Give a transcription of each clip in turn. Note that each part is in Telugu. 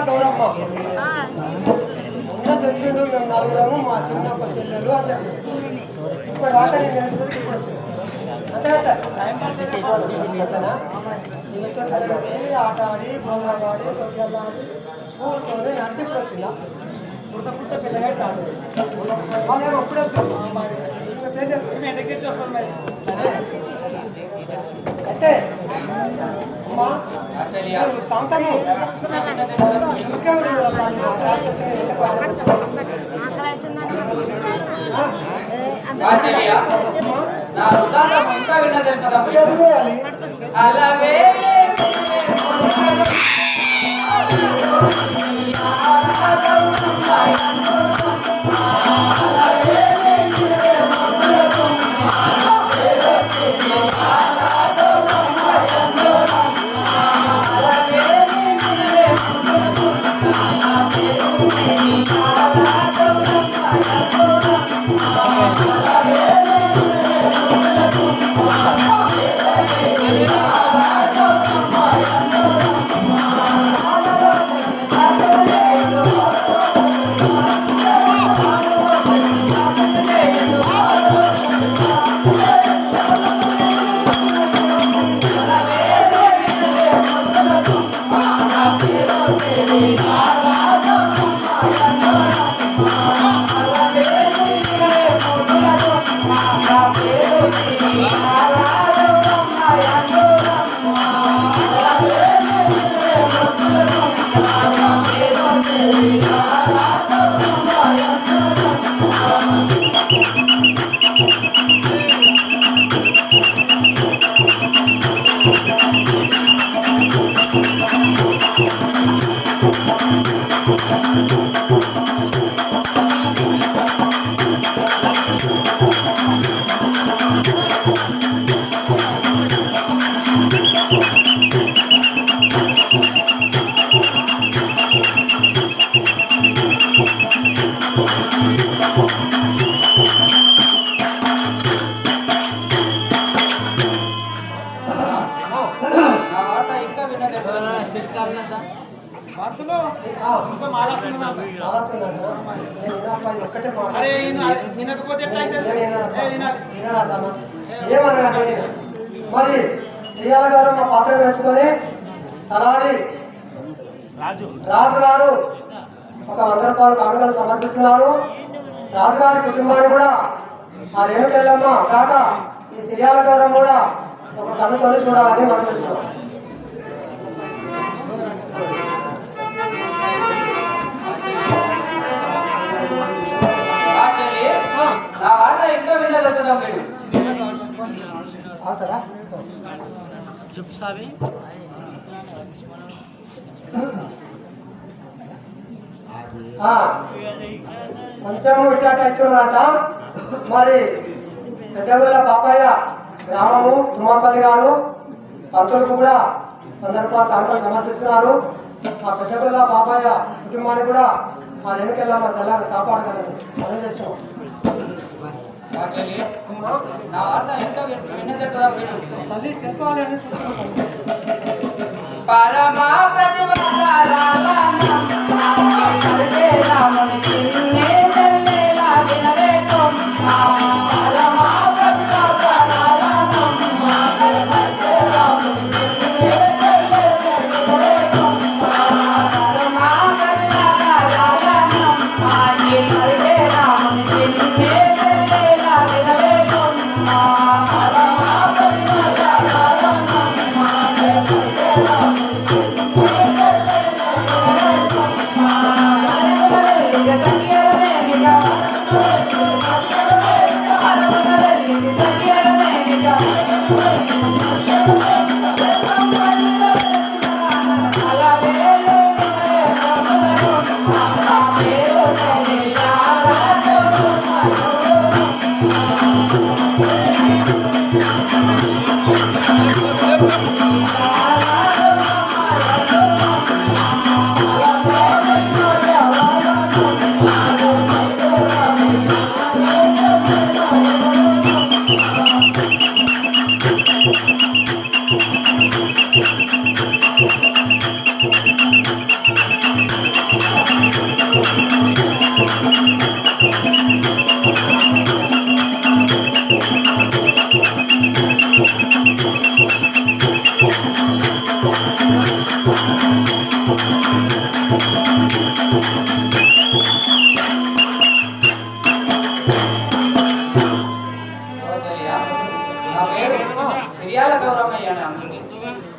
గౌరమ్మ ఉన్న చెప్పిండు మేము నలుగురము మా చిన్న చెల్లెలు అని చెప్పి ఇప్పుడు దాకా నేను నేర్చుకుంటే ఇప్పుడు వచ్చింది అంతే కదా ఆట ఆడి ప్రోగ్రామ్ ఆడి తొమ్మిది కూర్చొని నడిచి ఇప్పుడు వచ్చిందా పుట్ట పుట్ట పిల్లగా కాదు వాళ్ళు ఎప్పుడే వచ్చింది అంటే అమ్మా తాంతను అలాగే మరి శ్రీయాల గారు మా పాత్ర వేసుకొని తలారి రాజు గారు ఒక 100 రూపాయల కానుకలు సమర్పిస్తున్నారు. రాజుగారి కుటుంబాన్ని కూడా ఆ రేణుకెళ్ళమ్మ కాక ఈ శ్రీయాల గౌరవం కూడా ఒక కన్నుతోనే చూడాలని మనం చెప్తున్నాం. కొంచెం విషయాట ఇస్తున్నదంట. మరి పెద్దగొల్ల పాపయ్య గ్రామము తుమ్మపల్లి గారు పంతులకు కూడా 100 రూపాయల కానుకలు సమర్పిస్తున్నారు. ఆ పెద్దగొల్ల పాపయ్య కుటుంబాన్ని కూడా ఆ రేణుకెళ్ళమ్మ చల్లగా కాపాడగలని మనం చేస్తున్నాం. తల్లి తెలుపాలి అని పరమా ప్రతిభ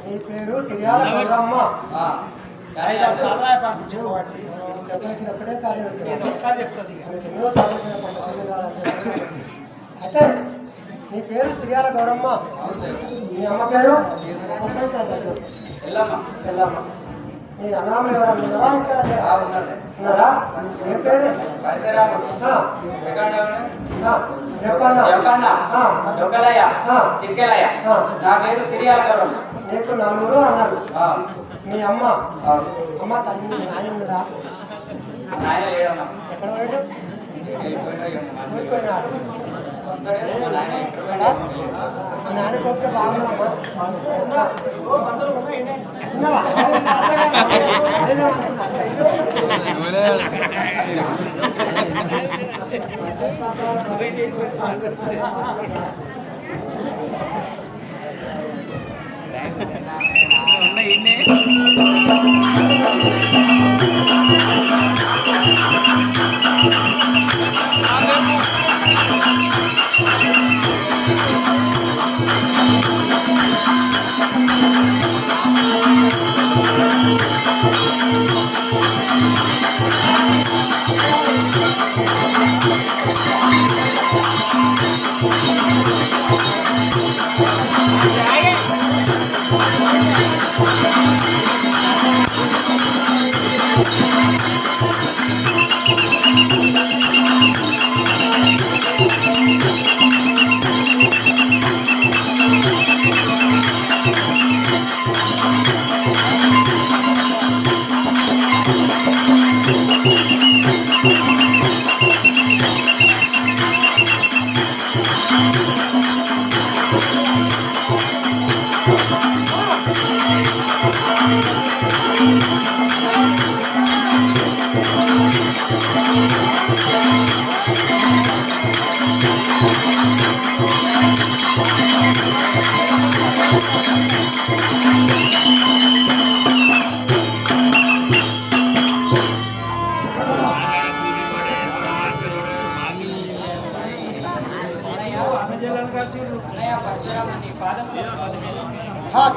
నీ పేరు తిరియాల గౌరమ్మ. అయితే నీ పేరు తిరియాల గౌరమ్మ. మీ అమ్మ పేరు ఎల్లమ్మ. నీ అన్నదమ్ములు ఎవరన్నా ఉన్నారా? ఇంకా ఉన్నారా? ఏం పేరు? చెప్పన్నా. నీకు నలుగురు అన్నారు. మీ అమ్మ తల్లి నాయన ఉన్నాడా? ఎక్కడ పోయాడు? ఊరిపోయినాడు. నాన్న కొట్టే బాగున్నామా?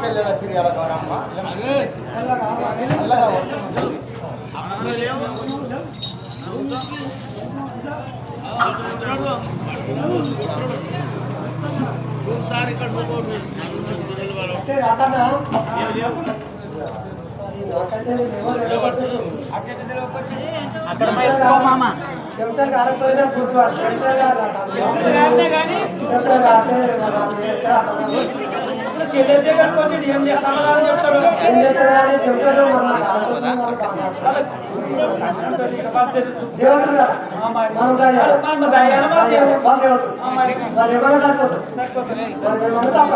చెల్లెల సిరియాల గౌరమ్మ. రాతన్నా చెప్తాను కాకపోయినా గుర్తుపడు. చెల్లె దగ్గరకు వచ్చి ఏం సమాధానం చెప్తాడు? ఏం చేస్తాడని చెప్తాడు. దేవతలు మనం దేవతలు వాళ్ళు ఎవరైనా సరిపోతుంది. వాళ్ళు తప్ప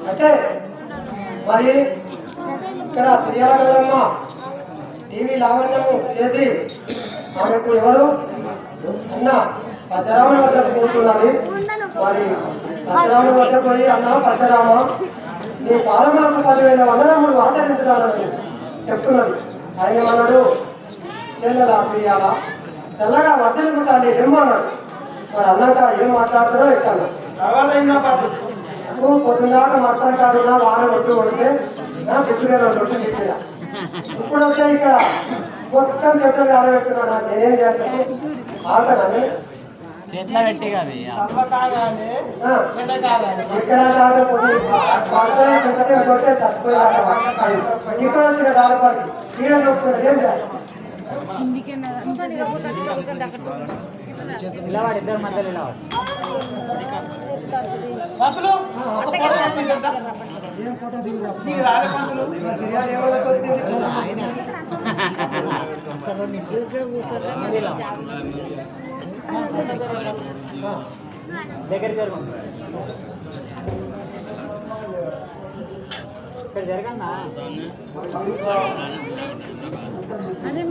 అయితే మరి ఇక్కడ సిరియాల గౌరమ్మ టీవీ లావణ్యము చేసి ఆమెకు ఎవరు అన్న పరశురాముని వద్దకు పోతున్నది. మరి పరశురాముని వద్ద పోయి అన్న పరశురామ నీ పాదములకు 10,000 వందనములు ఆచరించాలని చెప్తున్నది. ఆయన అన్నాడు, చెల్లెలా సిరియాల చల్లగా వర్తలింపు తల్లి ఏమన్నాడు. మరి అన్నాక ఏం మాట్లాడుతారో ఎక్కాను. పొద్దున్నాక మట్టం కాడున్నా వాన ఒట్టు కొడితే పుట్టుగా 2 రొట్టెలు ఇచ్చేదా. ఇప్పుడు వచ్చే ఇక్కడ మొత్తం చెట్లు ఆరబెట్టుకున్నా. నేనేం చేస్తాను? ఆకలి చేతిలో పెట్టి కాదు ఇక్కడ కొట్టే చచ్చిపోయినా ఇక్కడ వచ్చిన దారిపడి ఈడ చూపుతున్నారు. ఏం చేయాలి? ఇద్దరు మధ్యలో ఏం ఫోటో దిగుదా? దగ్గర జరుగు ఇక్కడ జరగన్నా అదే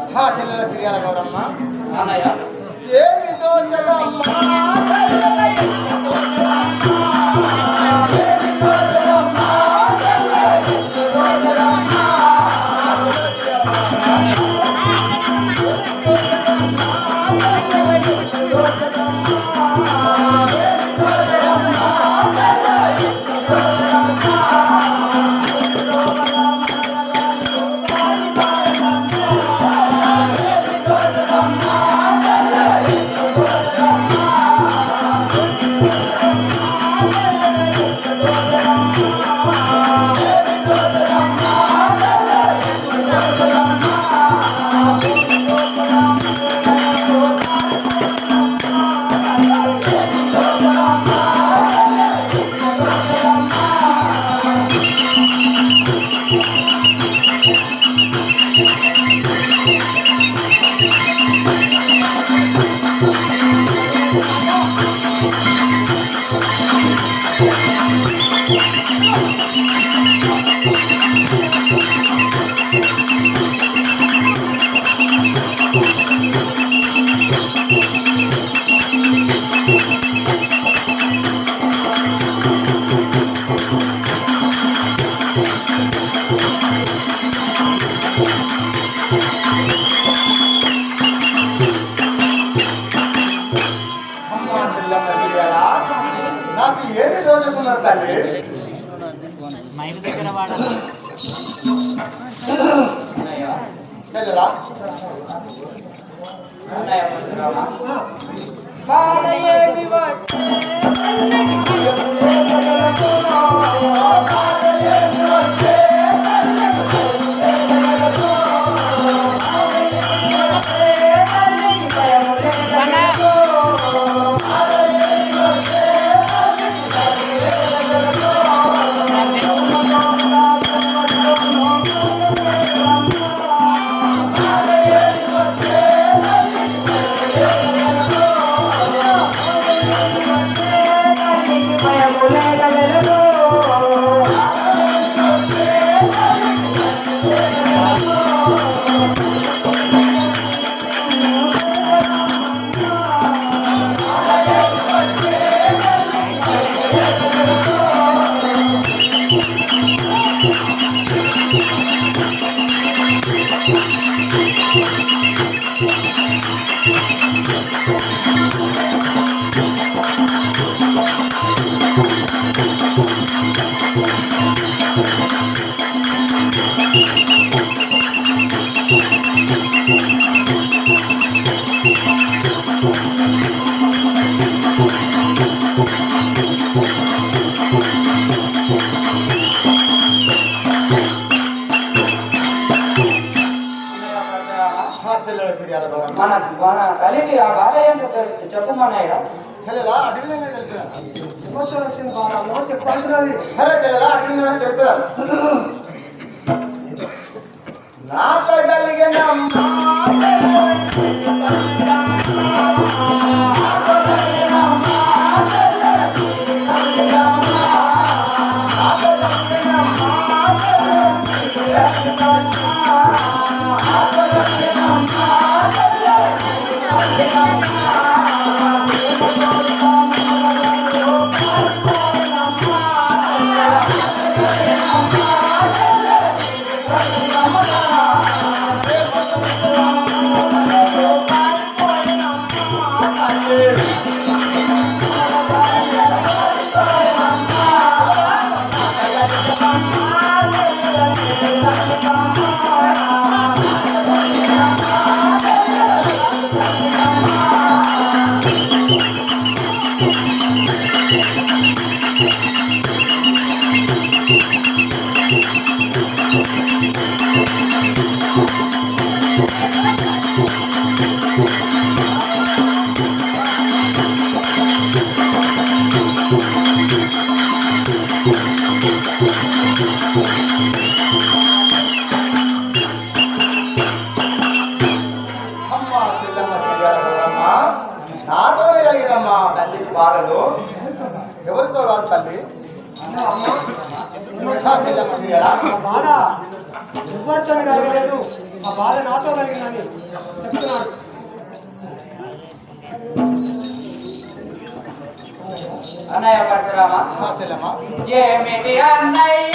మా చెల్లెల సిరియాల గౌరమ్మ అన్నయ్య ఏమి దోచదమ్మా నాకు ఏమి దోచుకున్నారు తల్లి మైలు దగ్గర వాడాలి చెల్లెలా మన మన కలిగి ఆ బాధ ఏంటో చెప్పమన్నయ్య చెల్లెలా అడిగిన తెలుపుదా సంవత్సరం వచ్చింది బాగా చెప్పాల్సినది సరే చెల్లెలా అడిగిన తెలుపుదా నాట కలిగిన బాధలు ఎవరితో కాదు తల్లి. చెల్లెమ్మ సిరియాల ఆ బాధ ఎవరితో కలగలేదు, ఆ బాధ నాతో కలిగిందని చెప్తున్నాడు. అన్నయ్య పరశురామ చెల్లెమ్మ ఏమిటి అన్నయ్య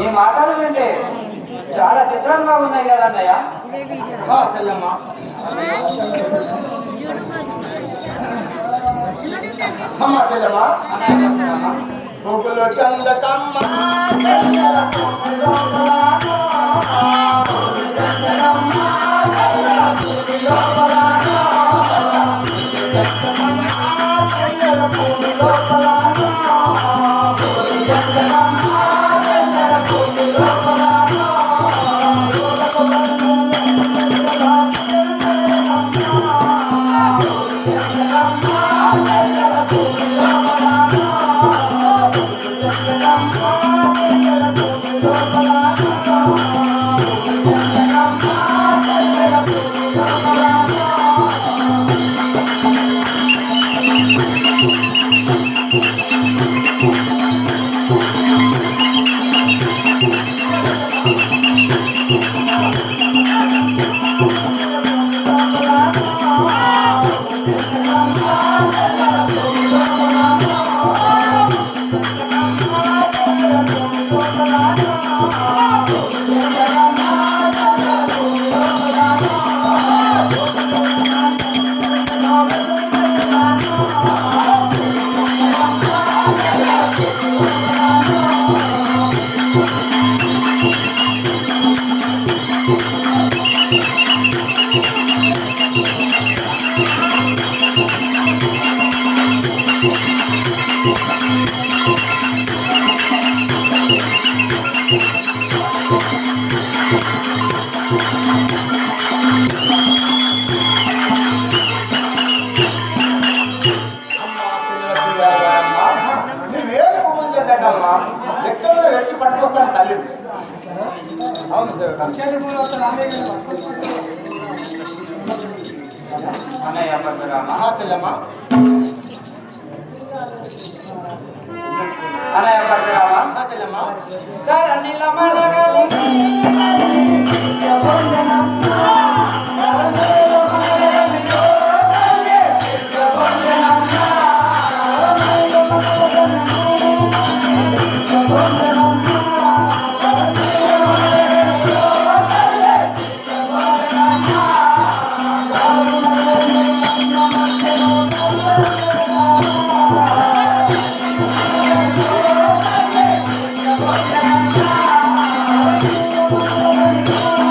ఈ మాటలు వింటే చాలా చిత్రంగా ఉన్నాయి కదా అన్నయ్య. చెల్లెమ్మ అమ్మ చెల్లెమ్మ అన్నయ్య పరశురామ పువ్వులు చందకమ్మ నువ్వేమి పువ్వులు చెందకమ్మా ఎక్కడ వెతికి పట్టుకొస్తాను తల్లి. అవును సేవక అన్నయ్య పరశురామ చెల్లెమ్మ అన్నయ్య పరశురామ చెల్లెమ్మ ధరణిల మనగలిగి చెల్లెమ్మ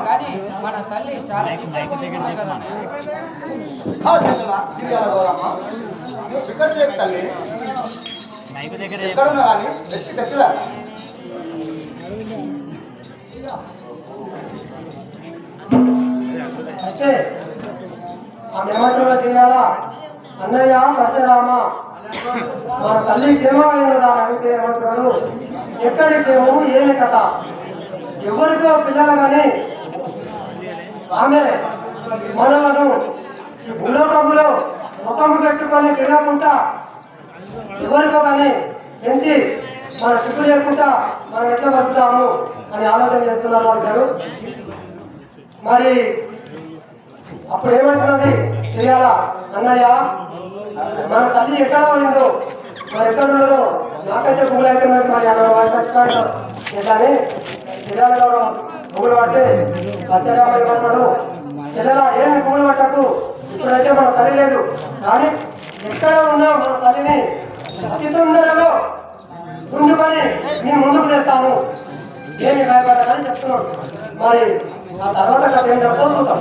కానీ మన తల్లి చాలా చిత్రంగా ఉంది కదా. తల్లి మైకు దగ్గర ఎక్కడున్నా కానీ తెచ్చి తెచ్చదా అయితే ఆమె ఏమంటున్నా తెలియాలా? అన్నయ్య పరశురామ మన తల్లి క్షేమమైంది కదా అని అడిగితే ఏమంటున్నాడు? ఎక్కడి క్షేమము ఏమి కథ? ఎవరికో పిల్లలు కానీ ఆమె మనలను ఈ భూలోకములో ముఖము పెట్టుకొని తిరగకుండా ఎవరికో కానీ పెంచి మన చుట్టూ లేకుండా మనం ఎట్లా బతుకుతాము అని ఆలోచన చేస్తున్నారు వాళ్ళు. మరి అప్పుడు ఏమంటున్నది తెలియాలా? అన్నయ్య మన తల్లి ఎక్కడ పోయిందో మరి ఎక్కడ ఉన్నదో నాకైతే పువ్వులు అవుతున్నది. మరి అన్న వాళ్ళు చచ్చిపోయాడు కానీ తెలియాలి కదా పువ్వులు పట్టే పచ్చరామ ఏమంటాడు? తెల్లలా ఏమి పువ్వులు పట్టకు, ఇప్పుడైతే మన తల్లి లేదు కానీ ఎక్కడ ఉన్నా మన తల్లిని అతి తొందరలో గుంజుకొని నీ ముందుకు తెస్తాను, ఏమి భయపడ్డానని చెప్తున్నాడు. మరి ఆ తర్వాత కథ ఏం చెప్తాం చూద్దాం.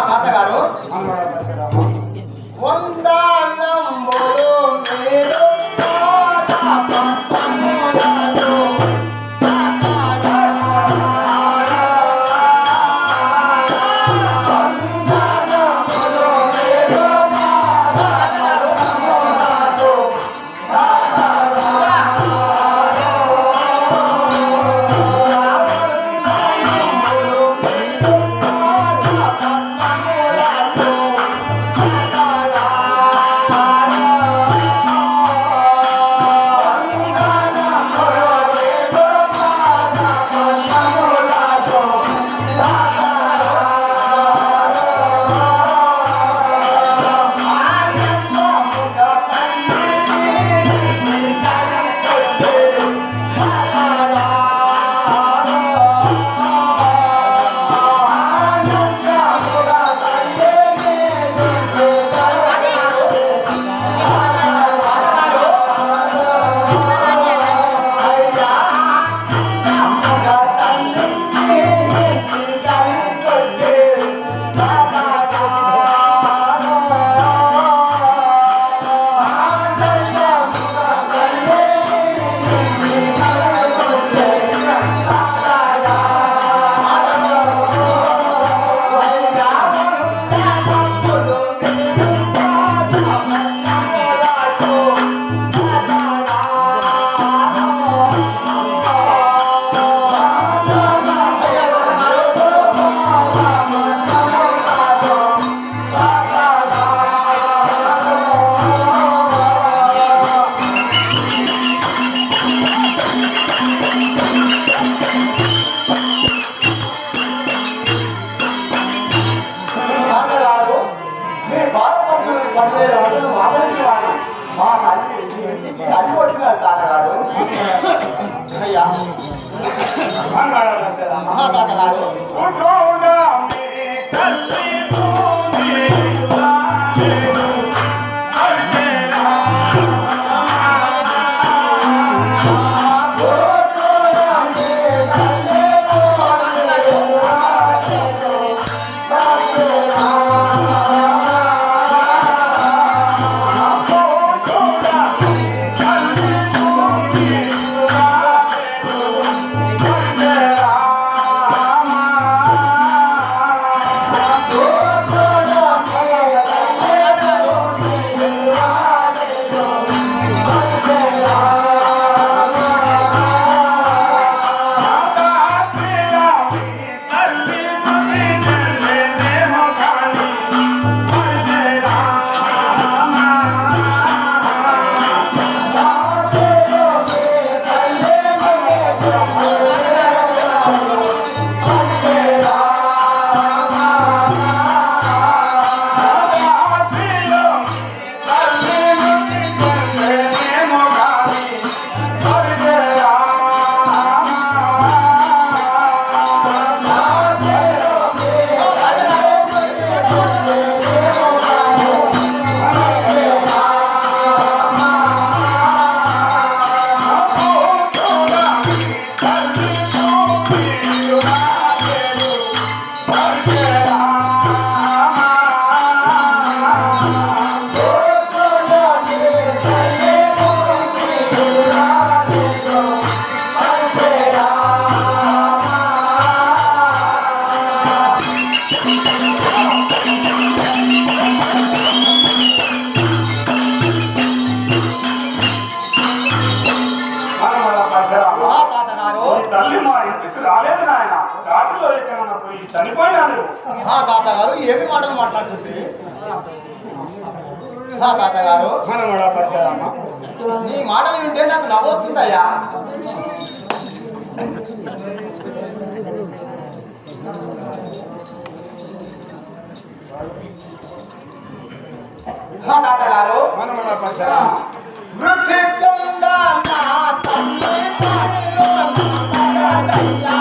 తాతగారు వందనంబులు మీరు 10,000 వంటలు మాట్లాడి వాడు మా తల్లి మీ ఇంటికి అల్లి వచ్చినారు తాతగారు. అయ్యా తాతగారు తాతగారు ఏమి మాటలు మాట్లాడుతుంది? తాతగారు నీ మాటలు వింటే నాకు నవ్వు వస్తుందయ్యా. తాతగారు వృద్ధి చందనా తల్లి పనిలో నాటగయ్యా.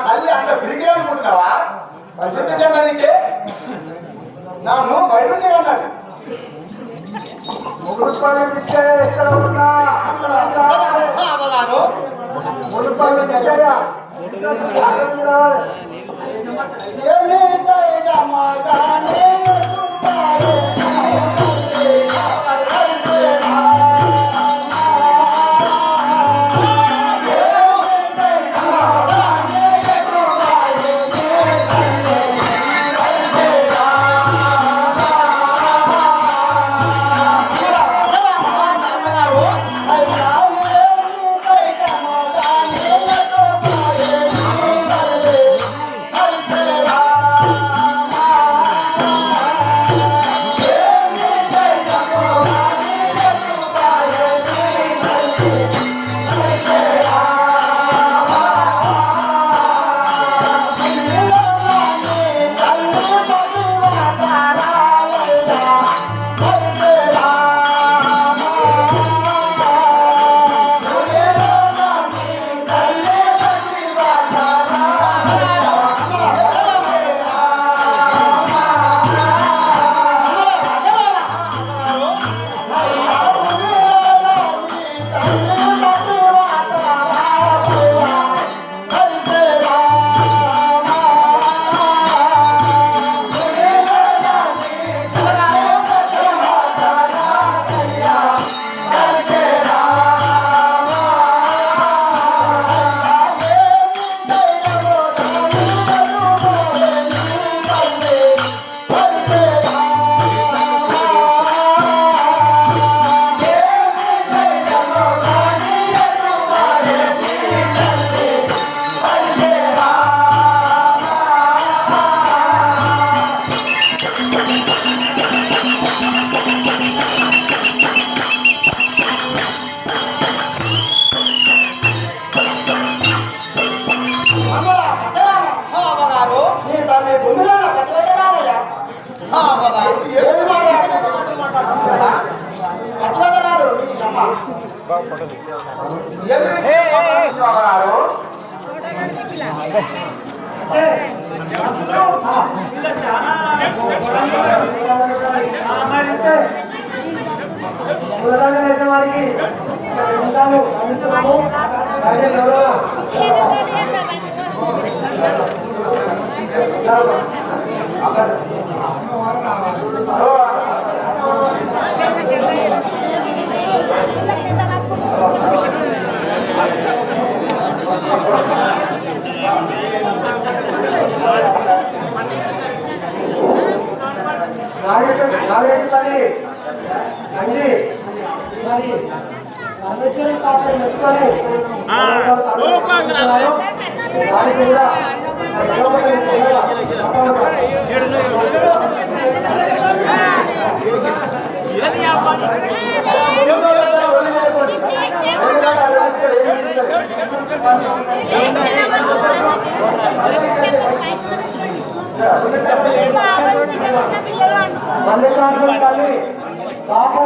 తల్లి అంత పిరికి అనుకుంటున్నావా? పరిశుద్ధి చెందడానికి నన్ను బయట అన్నది. ఎక్కడ ఉన్నా పూలదండ వేసే వారికి 2 నిమిషాలు అందిస్తున్నాము. దయచేసి నాగేశ్వరి అండి మరి పరమేశ్వరి పాత్ర మెచ్చుకొని వారికి కూడా మల్లికార్జున తల్లి బాబు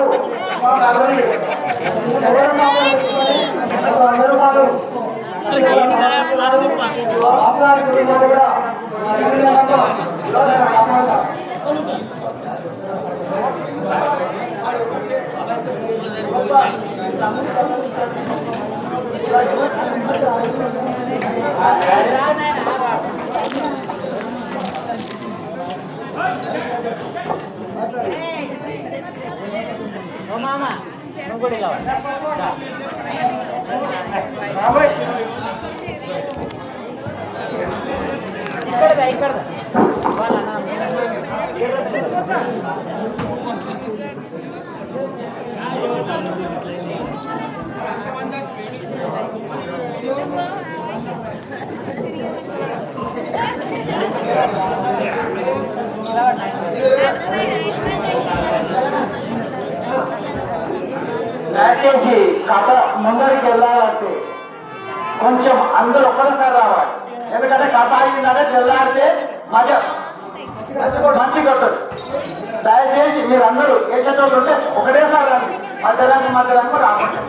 అందరూ కాదు బాబు గారి కుటుంబాన్ని కూడా మామా నువ్వు కూడా కావాలి ఇక్కడ దయచేసి కథ ముందరికి వెళ్ళాలంటే కొంచెం అందరూ ఒక్కసారి రావాలి. ఎందుకంటే కథ అయిందంటే తెల్లారితే మంచి కొట్టదు. దయచేసి మీరు అందరూ ఏ చెట్లు ఉంటే ఒకటేసారి రండి. మధ్యరానికి రావాలి.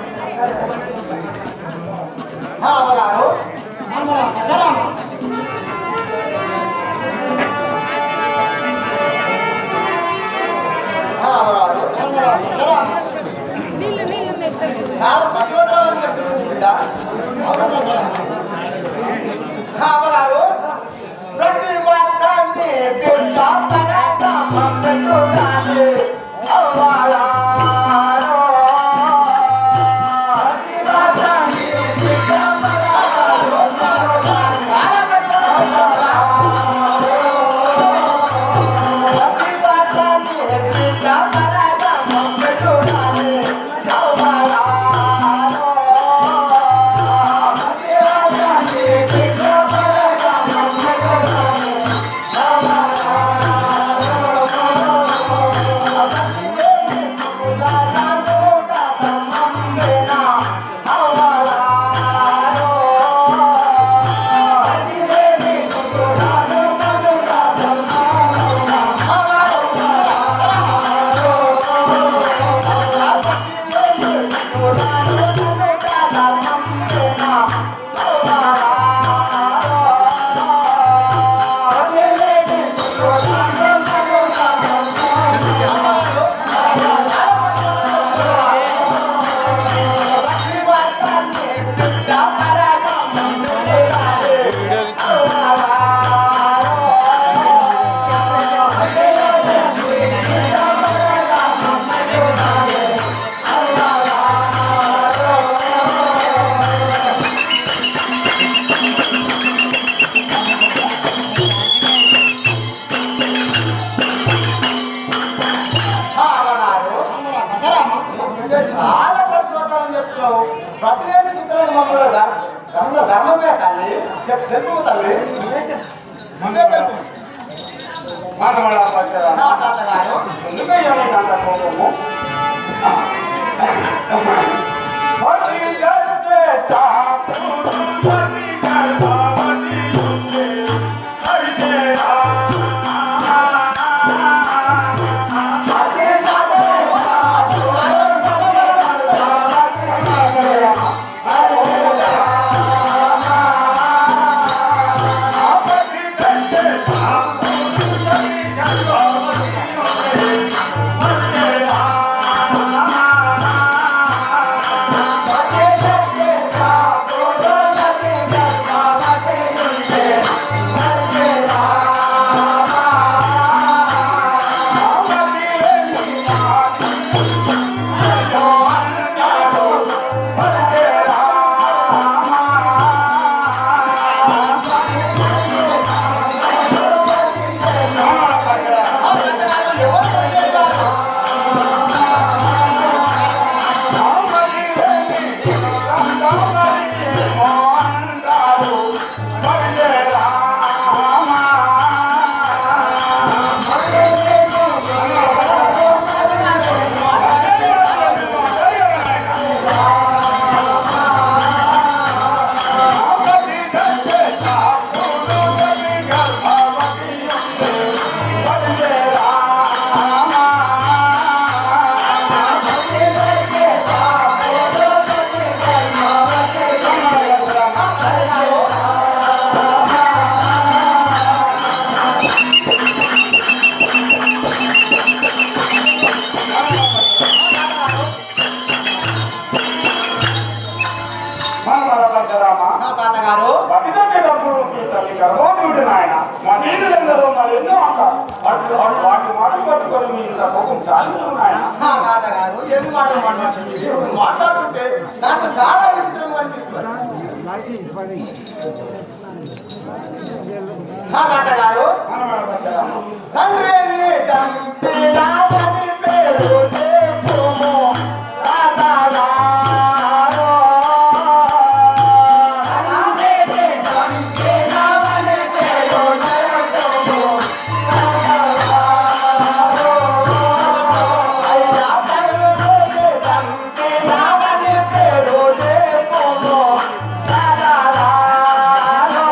అవగారు ప్రతి వార్తని చాలా ప్రతిపాదనలు చెప్తున్నావు. ప్రతివేది చిత్రాలు మమ్మల్ని ధర్మమే తల్లి తెలుపు తల్లి ముందే తెలుపు నా తాతగారు వాటి మాటలు పట్టుకొని మీ ఇంత ముఖం చాలా ఉన్నాయా తాతగారు ఏమి మాటలు మాట్లాడుతుంది మాట్లాడుతుంటే నాకు చాలా విచిత్రంగా అనిపిస్తుంది తాతగారు తండ్రిని చంపినామని పేరు చెప్పుము తాతగారు. తండ్రిని చంపినామని పేరు చెప్పుము తాతగారు. అయ్యా తండ్రిని చంపినామని పేరు చెప్పుము తాతగారు.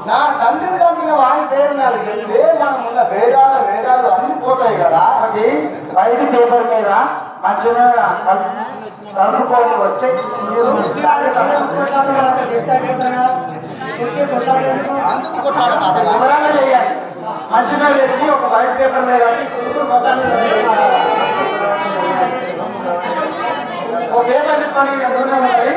నా తండ్రిని చంపిన వారి పేరున్నారు చెప్తే మనం ఉన్న వేదాలు అన్ని పోతాయి కదా. అది బయట పేపర్ మీద మంచిగా చదువుకోని వచ్చే అందుకు కొట్టాడు తాతగారు. వివరంగా చేయాలి. మంచిగా వేసి ఒక బయట పేపర్ మీద మొత్తాన్ని ఒక పేపర్ తీసుకొని దూరం ఉన్నది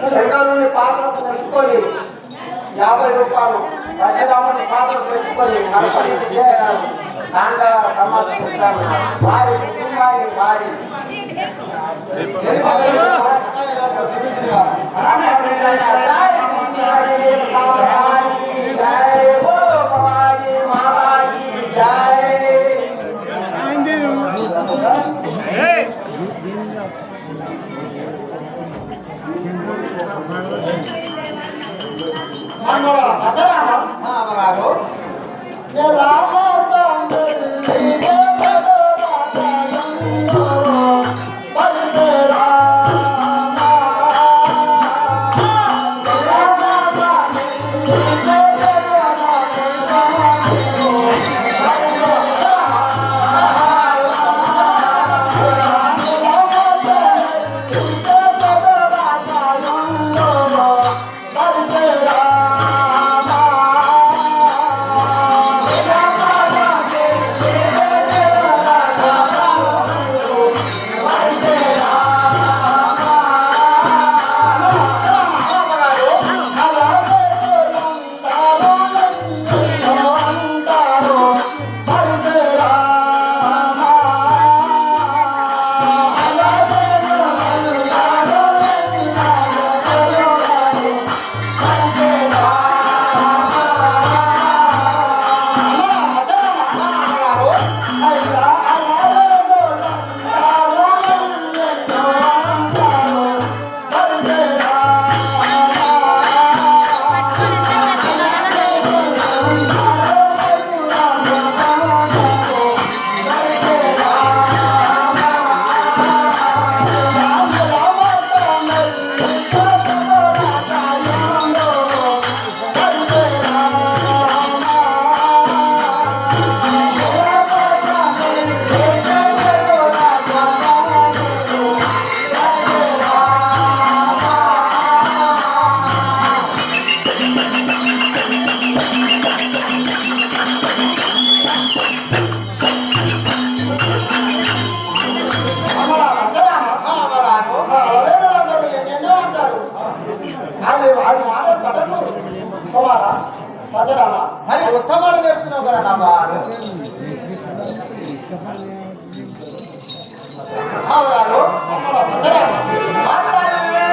శ్రీకాకుళం పాత్రలు తెచ్చుకొని 50 రూపాయలు దశరాముని పాత్రలు తెచ్చుకొని కనపడి చేయాలి. దాంట్లో సమర్పిస్తాను వారి కుటుంబాన్ని వారి అమ్మగారు మరి ఉత్తమాట నేర్పుతున్నావు కదా నా బాగా అవగారు మా తల్లి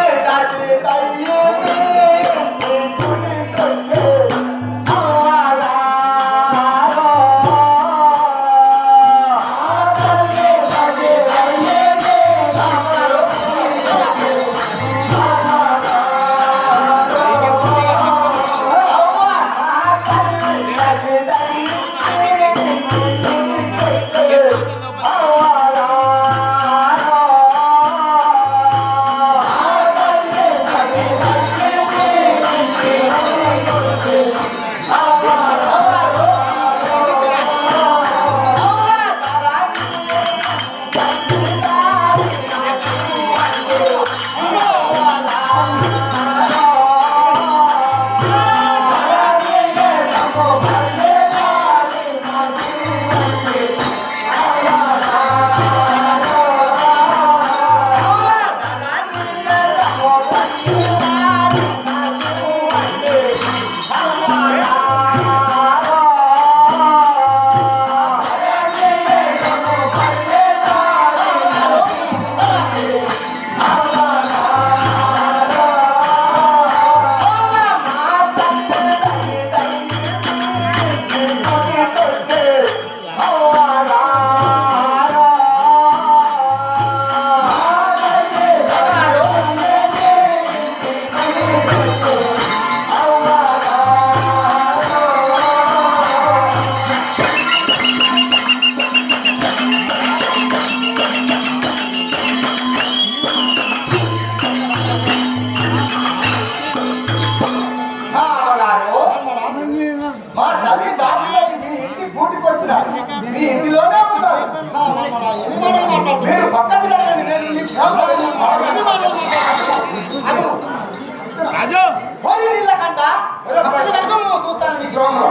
మా తల్లి దాని మీ ఇంటి గూటికి వచ్చిన మీ ఇంటిలోనే ఉన్నారు. మీరు పక్కకు జరగండి. నేను మీ హోలీ నీళ్ళ కంట పక్కకు జరగ చూస్తాను మీ గ్రామంలో.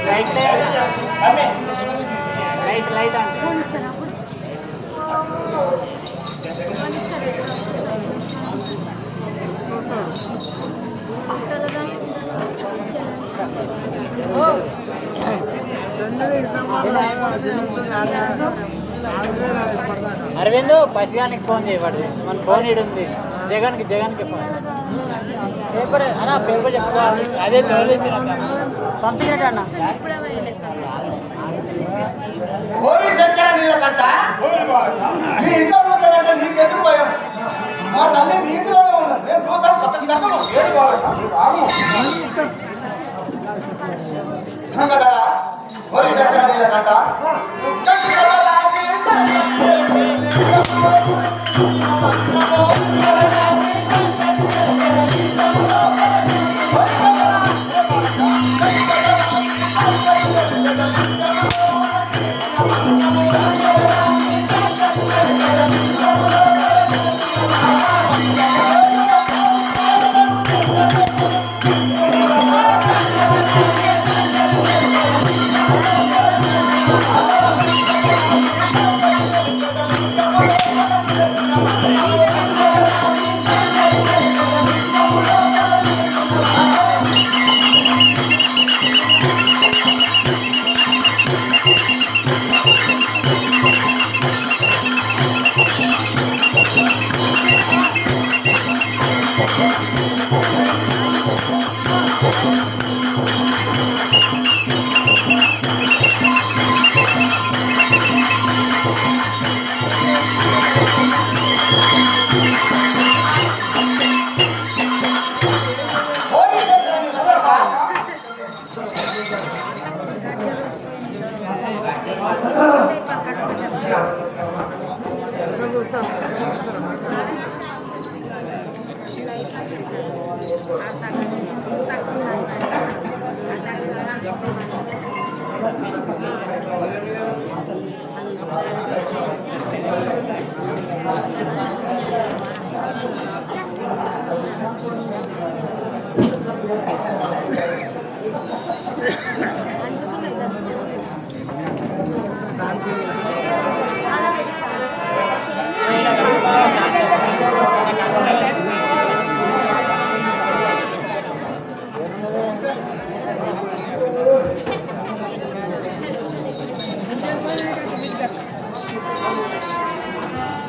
లైట్ అంటే అరవింద్ పసిగానికి ఫోన్ చేయబడి మన ఫోన్ ఇడు ఉంది. జగన్కి ఫోన్ పేపర్ అన్న పేపర్ చెప్పుకో. అదే పంపించట అన్న హోలీ శంకర నీళ్ళ కంట మీ ఇంట్లో ఉంటానంటే నీకెందుకు భయం? మా తల్లి మీ ఇంట్లోనే ఉన్నారు. నేను చూస్తాను పక్కకి దక్కను కదరా. హోలీ శంకర నీళ్ళ కంట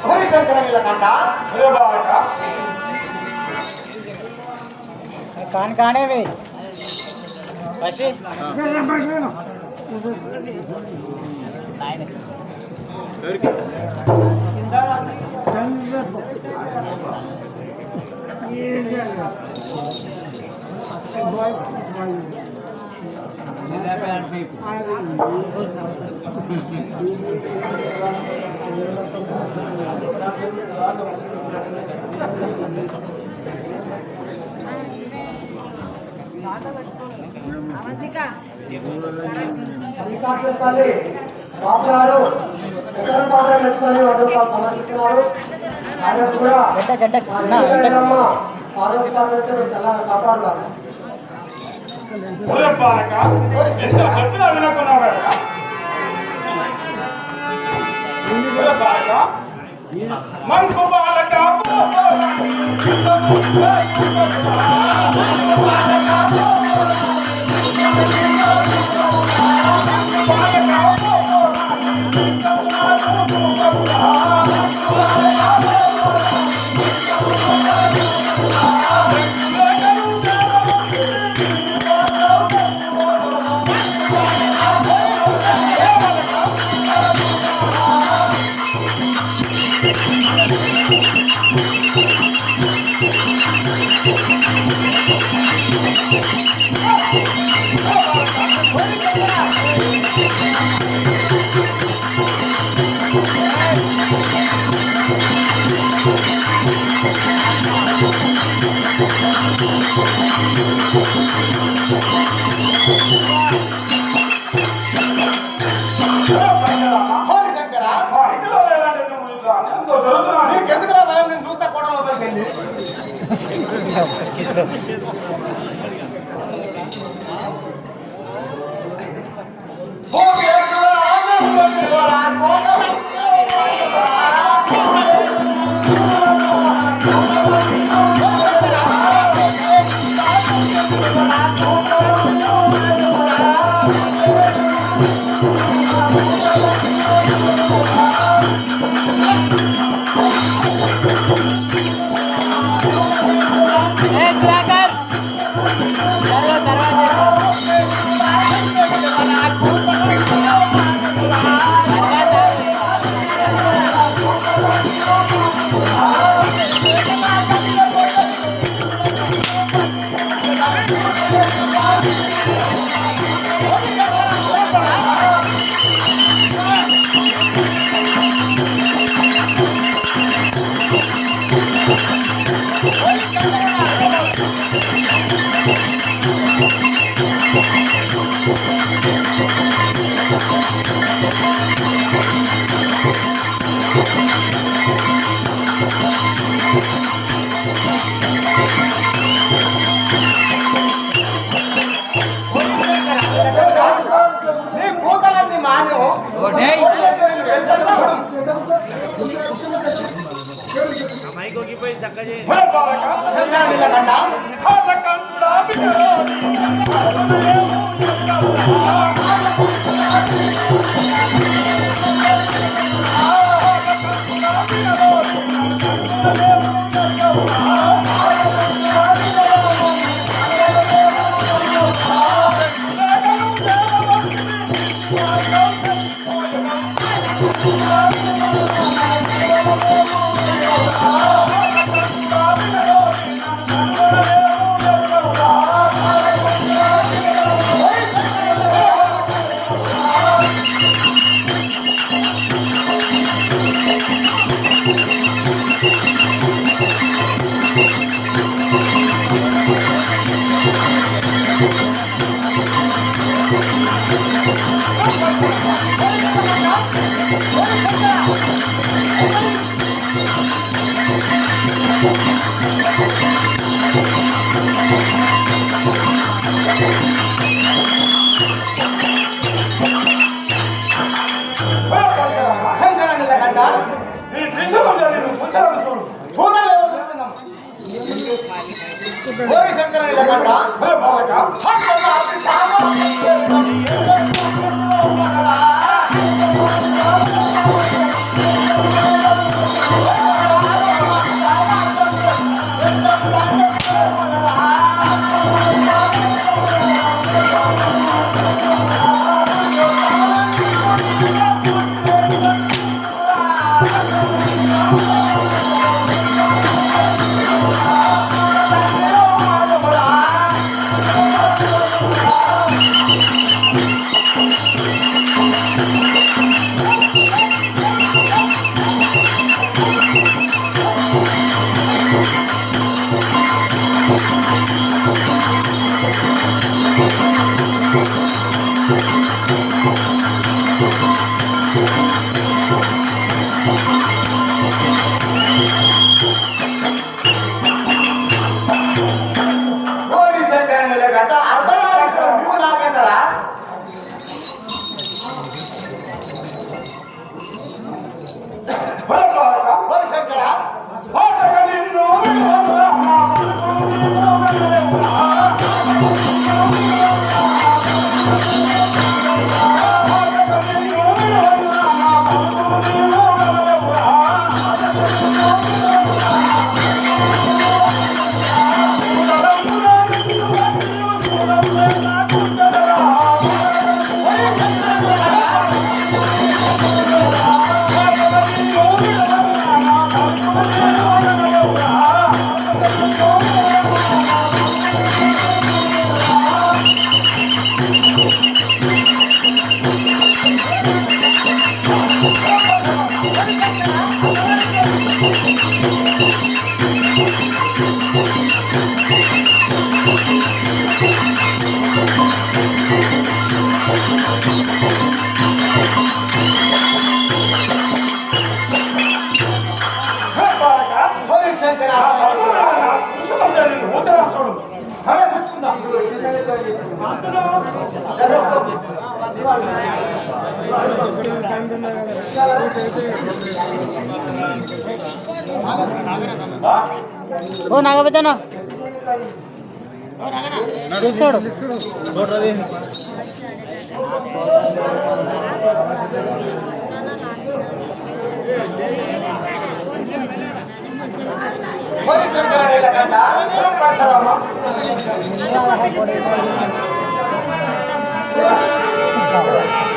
గౌరీ శంకర నీలకంఠ కాని కానేవి పసి శ్రీకాకుళంపల్లి బాబు గారు శంకరం పాత్ర మెచ్చుకొని 100 రూపాయలు సమర్పిస్తున్నారు. ఆయన కూడా పార్వతి పాత్ర చాలా కాపాడుతారు. చెప్పినా వినకున్నావు మంకు బాలక గౌరీ శంకర నీకెందుకురా భయం? నేను చూస్తా కూడా లోపలికి వెళ్ళి నీ కూతలన్నీ మాను శంకర నీలకంఠ ముచ్చడం చూడు చూద్దాం ఎవరు చూస్తున్నాం ఓరి శంకర నీలకంఠ ఓరి శంకర నీలకంఠ అర్ధనారీశ్వరుడు నువ్వు నాకెంతరా ఓరి శంకర ఓరి శంకర అరే ముచ్చుకుందాం ఓ నాగబెట్టనా చూస్తాడు ఓరి శంకర నీలకంఠ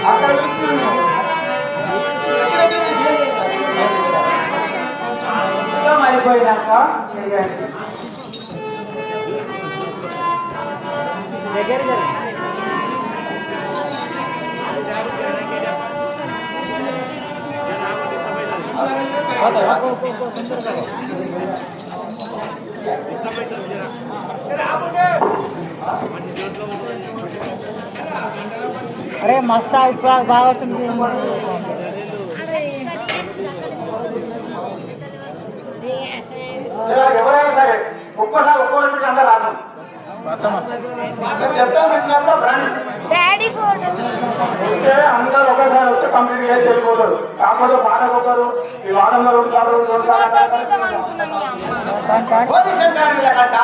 అక్కడ చూస్తున్నాను అయిపోయినాక దగ్గర अरे मस्त बागा वస్తుంది ఎవరైనా సరే ఒక్కసారి ఒక్కో రోజు అందరూ రాదు చెప్తాం పెట్టినప్పుడు రాని డాడీ కూడా వస్తే అందరూ ఒకసారి వస్తే కంప్లీట్ చేసి వెళ్ళిపోతారు. కాకపోతే పాట ఒకరు ఈ వారంలో 2 సార్లు 2 సార్లు ఓరి శంకర నీలకంఠ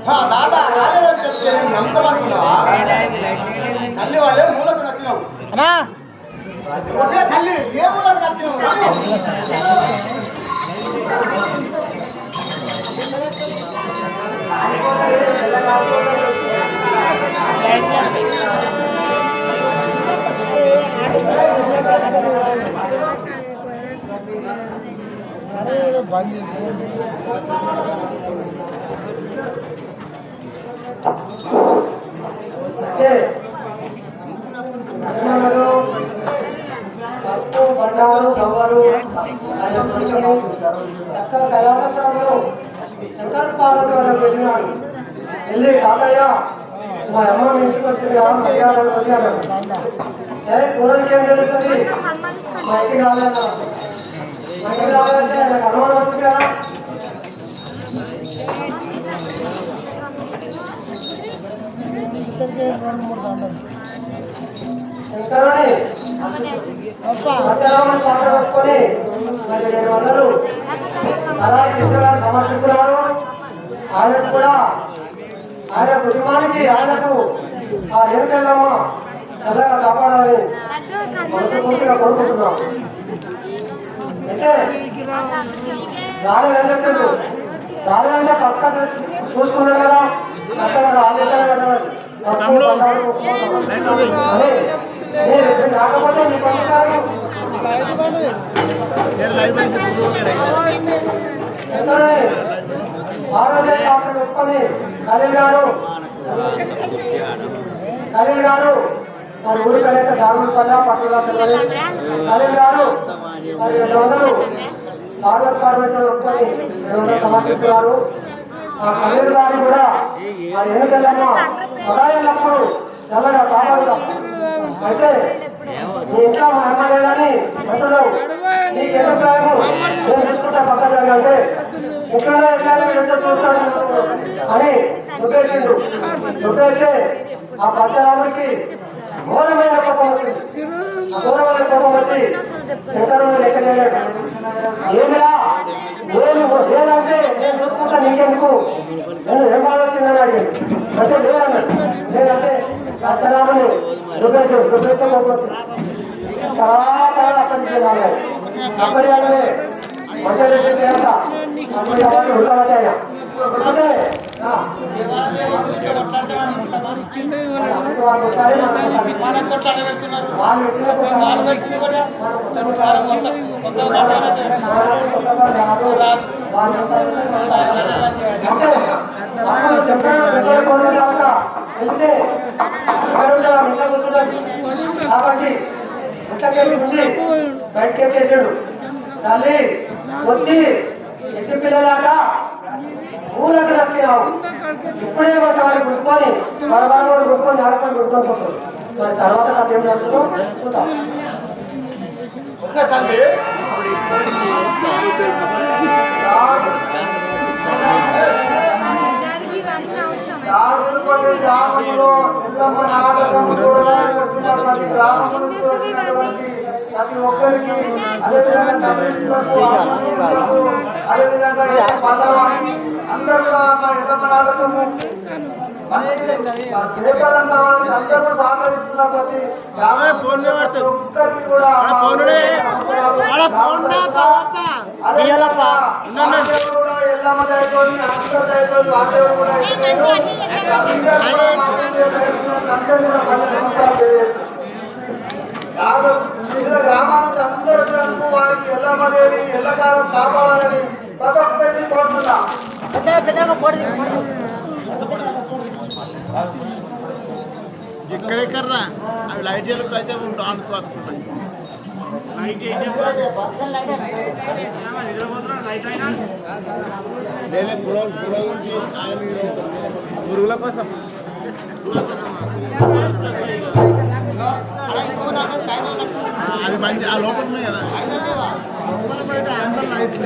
దాదా రాలేదని చెప్తే నమ్మకమనుకున్నావా? తల్లి వాళ్ళే మూలకు నచ్చినావు. తల్లి ఏ మూలకు నచ్చినావు? అంటే లక్ష్మణుడు పసుపు బండారు సవ్వరు ఆయన కొడుకుని చక్క కళాపురంలో శంకరుడు పార్వతి వల్ల వెళ్ళినాడు. వెళ్ళి తాతయ్య మా అమ్మ మీ ఇంటికి వచ్చింది కదా మర్యాదలు వచ్చాను. కూరలకి ఏం తెలుస్తుంది? మా ఇంటికి రాలేదా? మా ఇంటికి రాలేదంటే నాకు అనుమానం వస్తుంది కదా. శంకరుని సత్యరాముని పాత్ర పెట్టుకొని మరి 200 అలాగే కృష్ణగారు సమర్పిస్తున్నారు. ఆయనకు కూడా ఆయన కుటుంబానికి ఆయనకు ఆ రేణుకెళ్ళమ్మ చల్లగా కాపాడాలని మనస్ఫూర్తిగా కోరుకుంటున్నాం. అయితే రాలేదంటే రాలేదంటే పక్క చూసుకున్నాడు కదా పక్కగా రాలేదని రాకపోతే నీ పంపుతారు. ఆరోగ్య పాత్ర పెట్టుకొని ఖలీల్ గారు మరి ఊరికి అయితే దాగులు పల్ల పట్టుగా ఖలీల్ గారు మరి 200 పార్వతీశ్వరుడు ఒప్పుకొని 200 సమర్పిస్తున్నారు. ఆ ఖలీల్ గారు కూడా మరి ఎన్నికలమ్మా సదాయినప్పుడు చల్లగా కాపాడుతాం. అయితే నీ ఇంట్లో మా అమ్మ లేదని అంటున్నావు. నీకు ఎంత టైము నేను తీసుకుంటా పక్క జరగంటే ఎక్కడో ఎట్లా ఎంత చూస్తాడు అని దుఃఖేసిండు. దుఃఖేస్తే ఆ పరశురాముడికి ఘోరమైన కోపం వచ్చింది. ఆ ఘోరమైన కోపం వచ్చి శంకరుడు లెక్క చేయలేడు. ఏమిరా నేను లేదంటే నేను చూసుకుంటా నీకెందుకు నేను ఏం బాధ వచ్చిందని అడిగాడు. అంటే లేదన్నాడు. లేదంటే పరశురాముని దుఃఖేశాడు. దుఃఖేస్తే కోపం వచ్చింది. చాలా అక్కడికి వెళ్ళాలి. అక్కడి వాళ్ళనే వంట చేసి చేస్తా అక్కడి వాళ్ళు ఉండవచ్చాయన కాబట్టి ఇంట్లోకి బయటకి ఎక్కేసాడు. తల్లి వచ్చి ఎట్టి పిల్లలాగా ఊళ్ళకి రప్పినావు. ఇప్పుడే వాడిని గుర్తుకొని పడవాళ్ళు గుర్తుకొని నాలుగు గుర్తుకొని పోతాడు. మరి తర్వాత కథ ఏం జరుగుతుందో చూద్దాం. తల్లి రాజులపల్లి గ్రామంలో ఎల్లమ్మ నాటకం కూడా వచ్చిన ప్రతి గ్రామంలో వచ్చినటువంటి ప్రతి ఒక్కరికి అదేవిధంగా తమిళిస్తులకు ఆత్మీయులకు అదేవిధంగా పల్లవారికి అందరూ కూడా మా ఎల్లమ్మ నాటకము మంచి జయప్రదం కావాలని అందరూ కూడా సహకరిస్తున్న ప్రతి ఒక్కరికి కూడా కూడా ఎల్లమ్మ దయతోని అందరు దయతోని వాళ్ళేవారు కూడా అందరూ కూడా పల్లె నమస్కారం తెలియజేస్తారు. వివిధ గ్రామాల నుంచి అందరూ వచ్చినందుకు వారికి ఎల్లమ్మదేవి ఎల్లకాలం కాపాడాలని ప్రతి ఒక్కరిని కోరుతున్నా. ఎక్కడెక్కడరా అవి లైట్ అయితే ఉంటాను పురుగుల కోసం అది మంచి ఆ లోపల ఉన్నాయి కదా లోపల బయట అందరూ లైట్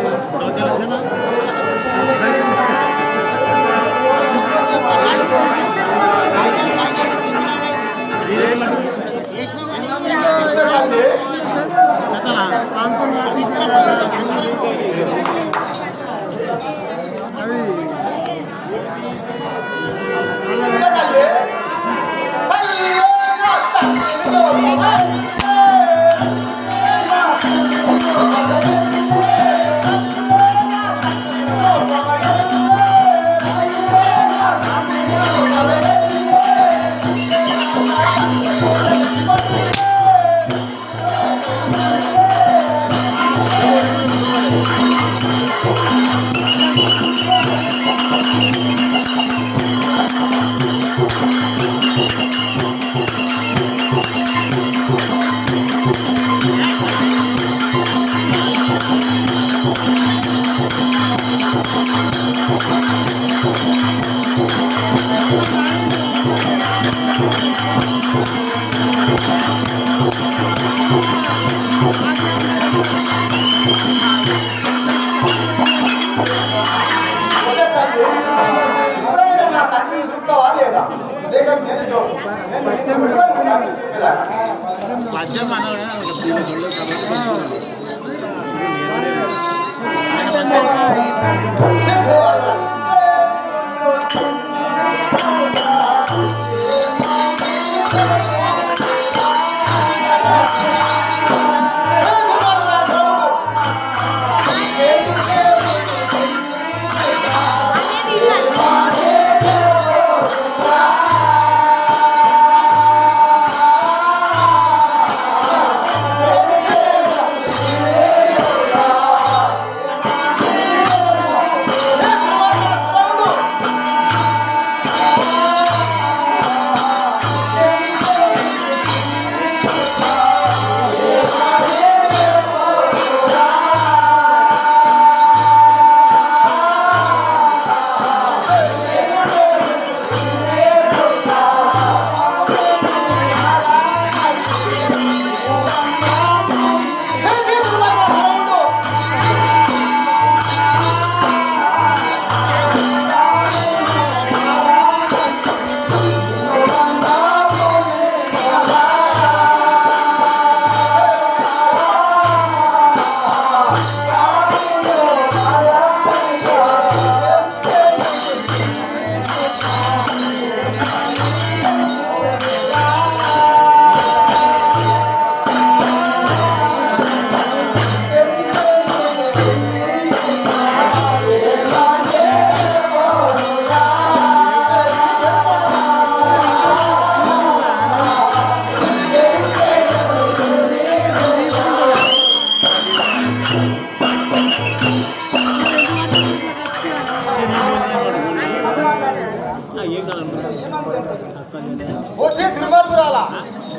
ఓసే తిరుమల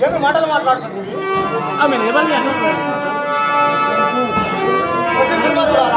ఏమి మాటలు మాట్లాడుతుంది ఓసే తిరుమల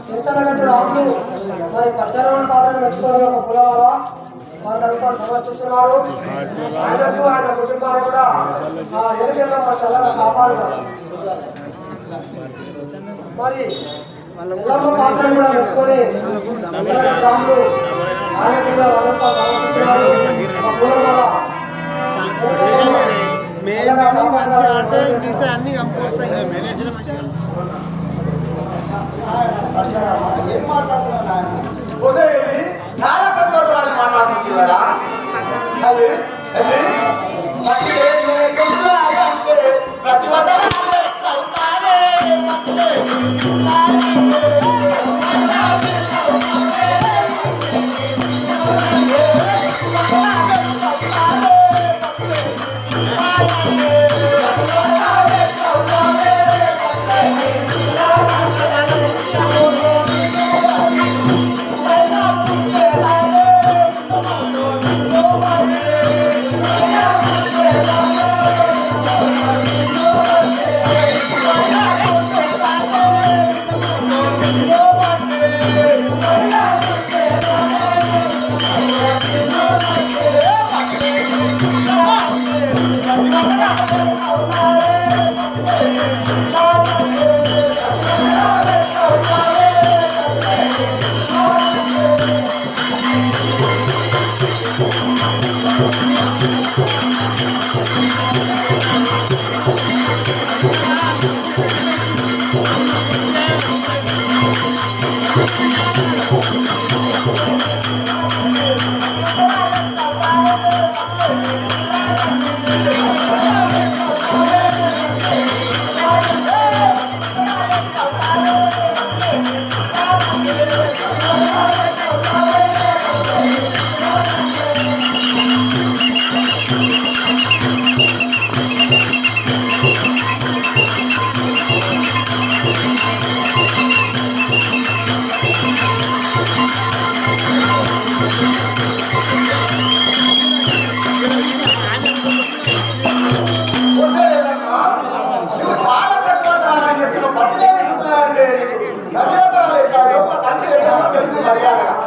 చింతనగట్టు రాములు మరి పచ్చరవణ పాత్రను మెచ్చుకొని ఒక కులవాల 100 రూపాయలు సమర్పిస్తున్నారు. ఆయనకు ఆయన కుటుంబాన్ని కూడా ఆ ఎన్నికల్లో చల్లగా కాపాడుతారు. మరి ఎల్లమ్మ పాత్రను కూడా మెచ్చుకొని చింతనగట్టు రాములు ఆయనకు కూడా 100 రూపాయలు సమర్పిస్తున్నారు. ఒక కులవాల అన్ని కంపోస్తాయి. ఏం మాట్లాడుతున్నా చాలా ప్రతిభాలు మాట్లాడుతుంది కదా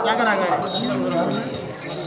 Jangan.